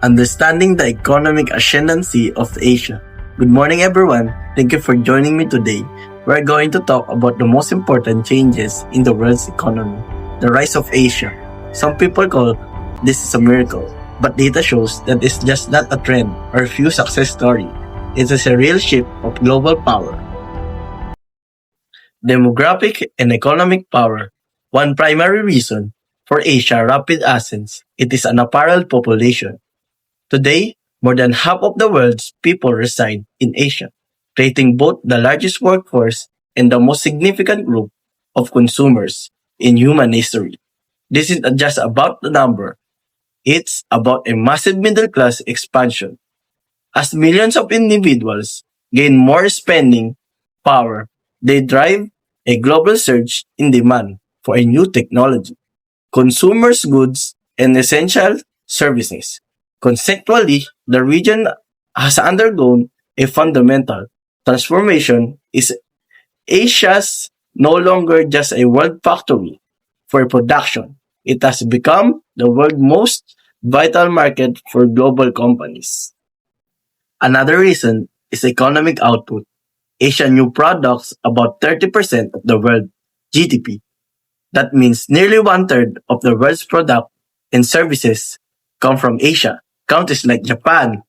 Understanding the Economic Ascendancy of Asia. Good morning, everyone. Thank you for joining me today. We're going to talk about the most important changes in the world's economy, the rise of Asia. Some people call this is a miracle, but data shows that it's just not a trend or a few success story. It is a real shift of global power. Demographic and economic power. One primary reason for Asia's rapid ascent, it is an apparel population. Today, more than half of the world's people reside in Asia, creating both the largest workforce and the most significant group of consumers in human history. This is not just about the number, it's about a massive middle class expansion. As millions of individuals gain more spending power, they drive a global surge in demand for a new technology, consumers' goods, and essential services. Conceptually, the region has undergone a fundamental transformation. Is Asia's no longer just a world factory for production. It has become the world's most vital market for global companies. Another reason is economic output. Asia new products about 30% of the world GDP. That means nearly one-third of the world's product and services come from Asia. Countries like Japan,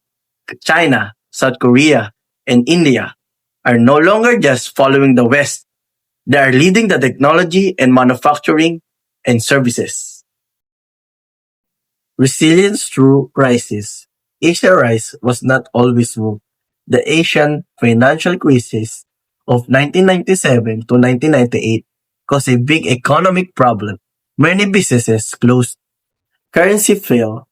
China, South Korea, and India are no longer just following the West. They are leading the technology and manufacturing and services. Resilience through crisis. Asia's rise was not always smooth. The Asian financial crisis of 1997 to 1998 caused a big economic problem. Many businesses closed, currency fell,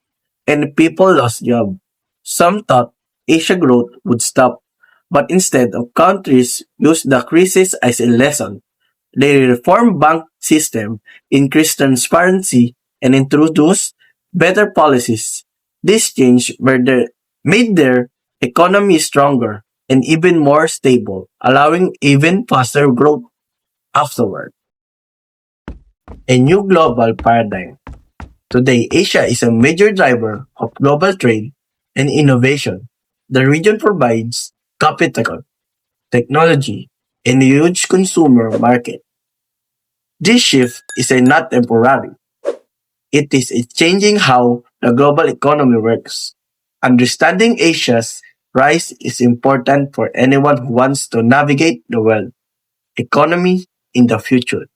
and people lost jobs. Some thought Asia growth would stop, but instead of countries used the crisis as a lesson. They reformed bank system, increased transparency, and introduced better policies. This change made their economy stronger and even more stable, allowing even faster growth afterward. A new global paradigm. Today, Asia is a major driver of global trade and innovation. The region provides capital, technology, and a huge consumer market. This shift is not temporary. It is changing how the global economy works. Understanding Asia's rise is important for anyone who wants to navigate the world economy in the future.